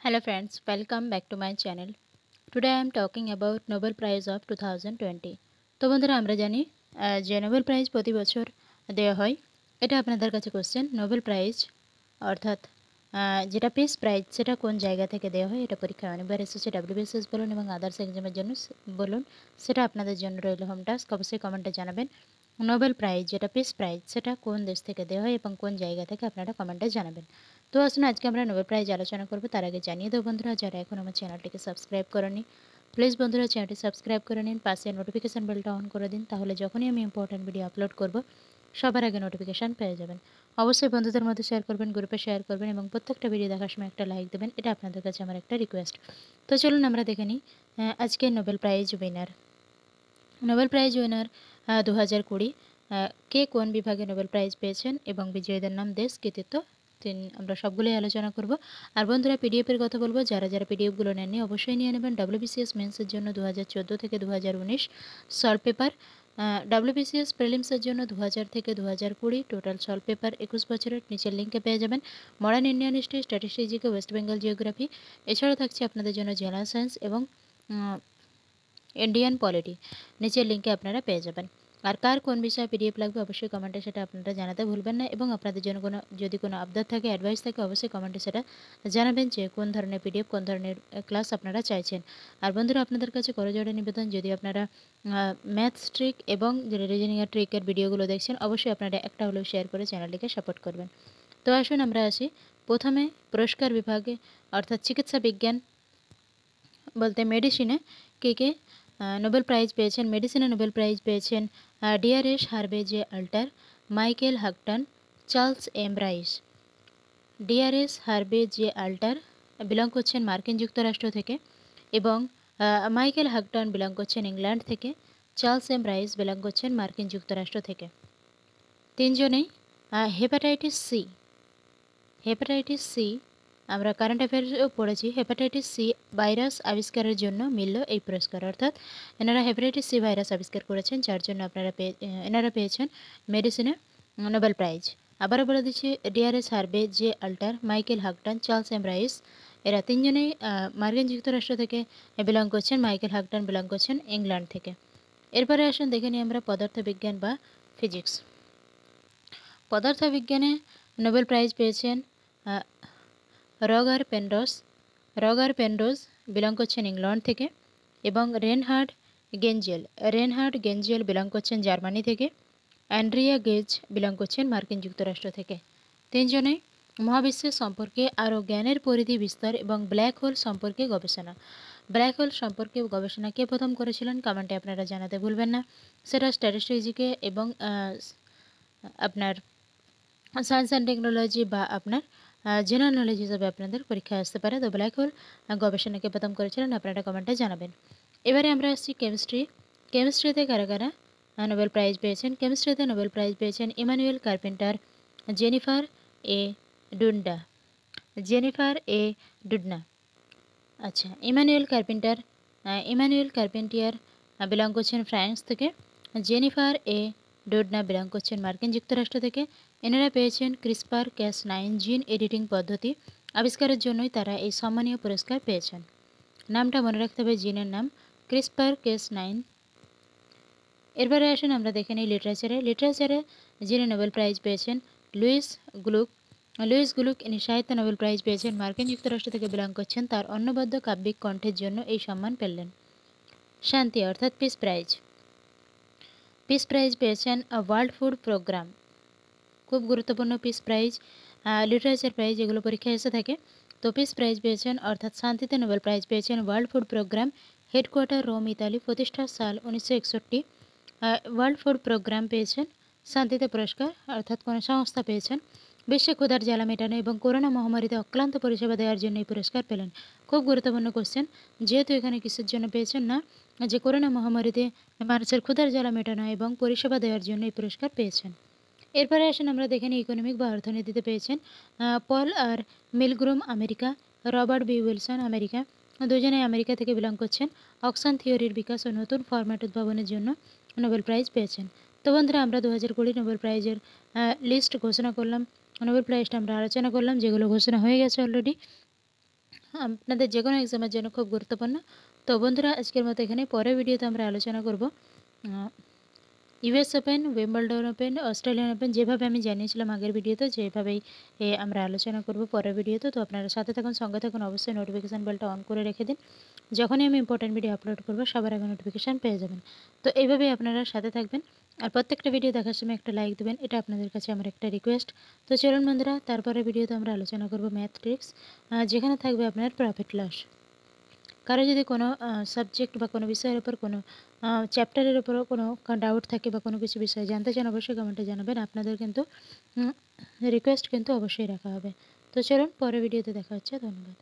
Hello friends, welcome back to my channel. Today I am talking about Nobel Prize of 2020. তো বন্ধুরা আমরা জানি যে নোবেল প্রাইজ প্রতি বছর দেওয়া হয়। এটা আপনাদের কাছে কোশ্চেন, নোবেল প্রাইজ অর্থাৎ যেটা পিস প্রাইজ সেটা কোন জায়গা থেকে দেওয়া হয়, এটা পরীক্ষায় অনেকবার এসেছে। WBCS বলুন এবং আদার্স এক্সামের জন্য বলুন, সেটা আপনাদের জন্য রইল হোম টাস্ক। অবশ্যই কমেন্টে জানাবেন নোবেল প্রাইজ যেটা পিস প্রাইজ সেটা কোন দেশ থেকে দেওয়া হয় এবং কোন জায়গা থেকে, আপনারা কমেন্টে জানাবেন। তো আসুন আজকে আমরা নোবেল প্রাইজ আলোচনা করব। তার আগে জানিয়ে দেবো বন্ধুরা, যারা এখন আমার চ্যানেলটিকে সাবস্ক্রাইব করেনি প্লিজ বন্ধুরা চ্যানেলটি সাবস্ক্রাইব করে নিন, পাশে নোটিফিকেশান বেলটা অন করে দিন, তাহলে যখনই আমি ইম্পর্টেন্ট ভিডিও আপলোড করব সবার আগে নোটিফিকেশান পেয়ে যাবেন। অবশ্যই বন্ধুদের মধ্যে শেয়ার করবেন, গ্রুপে শেয়ার করবেন এবং প্রত্যেকটা ভিডিও দেখার সময় একটা লাইক দেবেন, এটা আপনাদের কাছে আমার একটা রিকোয়েস্ট। তো চলুন আমরা দেখে নিই আজকে Nobel prize winner. Nobel prize winner 2020 কে কোন বিভাগে নোবেল প্রাইজ পেয়েছেন এবং বিজয়ীদের নাম, দেশ, কৃতিত্ব আমরা সবগুলোই আলোচনা করব। আর বন্ধুরা পিডিএফের কথা বলবো, যারা যারা পিডিএফগুলো নেননি অবশ্যই নিয়ে নেবেন। WBCS মেন্সের জন্য 2014 থেকে 2019 সলভ পেপার, WBCS প্রিলিমসের জন্য 2000 থেকে 2020 টোটাল সলভ পেপার 21 বছরের, নিচের লিঙ্কে পেয়ে যাবেন। Modern Indian history, statistics, GK, West Bengal geography, এছাড়াও থাকছে আপনাদের জন্য জেনারেল সায়েন্স এবং ইন্ডিয়ান পলিটি, নিচের লিঙ্কে আপনারা পেয়ে যাবেন। আর কার কোন বিষয়ে পিডিএফ লাগবে অবশ্যই কমেন্টে সেটা আপনারা জানাতে ভুলবেন না, এবং আপনাদের জন্য যদি কোনো আবদার থাকে, অ্যাডভাইস থাকে, অবশ্যই কমেন্টে সেটা জানাবেন যে কোন ধরনের পিডিএফ, কোন ধরনের ক্লাস আপনারা চাইছেন। আর বন্ধুরা আপনাদের কাছে করজোড়ে নিবেদন, যদি আপনারা ম্যাথস ট্রিক এবং রিজনিং এর ট্রিকের ভিডিওগুলো দেখছেন অবশ্যই আপনারা একটা হলেও শেয়ার করে চ্যানেলটিকে সাপোর্ট করবেন। তো আসুন আমরা আসি প্রথমে পুরস্কার বিভাগে, অর্থাৎ চিকিৎসা বিজ্ঞান বলতে মেডিসিনে কে নোবেল প্রাইজ পেয়েছেন। মেডিসিনে নোবেল প্রাইজ পেয়েছেন Drs Harvey J Alter, Michael Houghton, Charles M Rice. Drs Harvey J Alter belong করছেন মার্কিন যুক্তরাষ্ট্র থেকে, এবং মাইকেল হাগটন বিলং করছেন ইংল্যান্ড থেকে, চার্লস এম রাইস বিলং করছেন মার্কিন যুক্তরাষ্ট্র থেকে। তিনজনেই হেপাটাইটিস সি আমরা কারেন্ট অ্যাফেয়ার্সেও পড়েছি। হেপাটাইটিস সি ভাইরাস আবিষ্কারের জন্য মিলল এই পুরস্কার, অর্থাৎ এনারা হেপাটাইটিস সি ভাইরাস আবিষ্কার করেছেন, যার জন্য এনারা পেয়েছেন মেডিসিনে নোবেল প্রাইজ। আবারও বলে দিচ্ছি, Drs Harvey J Alter, Michael Houghton, Charles M Rice, এরা তিনজনেই মার্কিন যুক্তরাষ্ট্র থেকে বিলং করছেন। মাইকেল হাগটন বিলং করছেন ইংল্যান্ড থেকে। এরপরে আসুন দেখে নিই আমরা পদার্থবিজ্ঞান বা ফিজিক্স। পদার্থবিজ্ঞানে নোবেল প্রাইজ পেয়েছেন রগার পেনরোজ বিলং করছেন ইংল্যান্ড থেকে, এবং রেনহার্ড গেঞ্জেল বিলং করছেন জার্মানি থেকে, অ্যান্ড্রিয়া গেজ বিলং করছেন মার্কিন যুক্তরাষ্ট্র থেকে। তিনজনেই মহাবিশ্বের সম্পর্কে আরও জ্ঞানের পরিধি বিস্তার এবং ব্ল্যাক হোল সম্পর্কে গবেষণা। ব্ল্যাক হোল সম্পর্কে গবেষণা কে প্রথম করেছিলেন কমেন্টে আপনারা জানাতে ভুলবেন না, সেটা স্ট্যাটিস্টিক্সে এবং আপনার সায়েন্স অ্যান্ড টেকনোলজি বা আপনার জেনারেল নলেজ হিসাবে আপনাদের পরীক্ষায় আসতে পারে। তো ব্ল্যাক হোল গবেষণাকে প্রথম করেছিলেন আপনারা কমেন্টে জানাবেন। এবারে আমরা আসছি কেমিস্ট্রিতে কারা কারা নোবেল প্রাইজ পেয়েছেন। কেমিস্ট্রিতে নোবেল প্রাইজ পেয়েছেন ইমানুয়েল কার্পেন্টার, জেনিফার এ ডুডনা। আচ্ছা, ইমানুয়েল কার্পেন্টিয়ার বিলং করছেন ফ্রান্স থেকে, জেনিফার এ ডোডনা বিলং করছেন মার্কিন যুক্তরাষ্ট্র থেকে। এনারা পেয়েছেন CRISPR-Cas9 জিন এডিটিং পদ্ধতি আবিষ্কারের জন্যই তারা এই সম্মানীয় পুরস্কার পেয়েছেন। নামটা মনে রাখতে হবে, জিনের নাম CRISPR-Cas9। এরপরে আসুন আমরা দেখে নিই লিটারেচারে যিনি নোবেল প্রাইজ পেয়েছেন লুইস গ্লুক ইনি সাহিত্যে নোবেল প্রাইজ পেয়েছেন, মার্কিন যুক্তরাষ্ট্র থেকে বিলং করছেন। তার অনবদ্য কাব্যিক কণ্ঠের জন্য এই সম্মান পেলেন। শান্তি অর্থাৎ পিস প্রাইজ পেয়েছেন ওয়ার্ল্ড ফুড প্রোগ্রাম, খুব গুরুত্বপূর্ণ পিস প্রাইজ, লিটারেচার প্রাইজ এগুলো পরীক্ষায় এসে থাকে। তো পিস প্রাইজ পেয়েছেন অর্থাৎ শান্তিতে নোবেল প্রাইজ পেয়েছেন world food programme, headquarter Rome Italy, প্রতিষ্ঠার সাল 1961। ওয়ার্ল্ড ফুড প্রোগ্রাম পেয়েছেন শান্তিতে পুরস্কার, অর্থাৎ কোনো সংস্থা পেয়েছেন। বিশ্বে ক্ষুধার জ্বালা মেটানো এবং করোনা মহামারীতে অক্লান্ত পরিষেবা দেওয়ার জন্য এই পুরস্কার পেলেন। খুব গুরুত্বপূর্ণ কোশ্চেন, যেহেতু এখানে কিসের জন্য পেয়েছেন না, যে করোনা মহামারীতে মানুষের ক্ষুধার জ্বালা মেটানো এবং পরিষেবা দেওয়ার জন্য এই পুরস্কার পেয়েছেন। এরপরে আসেন আমরা দেখে নিই ইকোনমিক বা অর্থনীতিতে পেয়েছেন Paul R Milgrom America, Robert B Wilson America, দুজনে আমেরিকা থেকে বিলং করছেন। অকশন থিওরির বিকাশ ও নতুন ফরম্যাট উদ্ভাবনের জন্য নোবেল প্রাইজ পেয়েছেন। তো বন্ধুরা আমরা 2020 নোবেল প্রাইজের লিস্ট ঘোষণা করলাম, নোবেল প্রাইজটা আমরা আলোচনা করলাম, যেগুলো ঘোষণা হয়ে গেছে অলরেডি। আপনাদের যে কোনো এক্সামের জন্য খুব গুরুত্বপূর্ণ। তো বন্ধুরা, আজকের মতো এখানে, পরের ভিডিওতে আমরা আলোচনা করব US open, Wimbledon open, Australian open, যেভাবে আমি জানিয়েছিলাম আগের ভিডিওতে, যেভাবেই আমরা আলোচনা করব পরের ভিডিওতে। তো আপনারা সাথে থাকুন, সঙ্গে থাকুন, অবশ্যই নোটিফিকেশান বেলটা অন করে রেখে দিন। যখনই আমি ইম্পর্টেন্ট ভিডিও আপলোড করব সবার আগে নোটিফিকেশান পেয়ে যাবেন। তো এইভাবেই আপনারা সাথে থাকবেন, আর প্রত্যেকটা ভিডিও দেখার সময় একটা লাইক দেবেন, এটা আপনাদের কাছে আমার একটা রিকোয়েস্ট। তো চলুন বন্ধুরা, তারপরে ভিডিওতে আমরা আলোচনা করব ম্যাথ ট্রিক্স, যেখানে থাকবে আপনার প্রফিট লস। কারো যদি কোনো সাবজেক্ট বা কোনো বিষয়ের উপর, কোনো চ্যাপ্টারের উপরও কোনো ডাউট থাকে বা কোনো কিছু বিষয়ে জানতে চান, অবশ্যই কমেন্টে জানাবেন। আপনাদের কিন্তু রিকোয়েস্ট কিন্তু অবশ্যই রাখা হবে। তো চলুন, পরের ভিডিওতে দেখা হচ্ছে। ধন্যবাদ।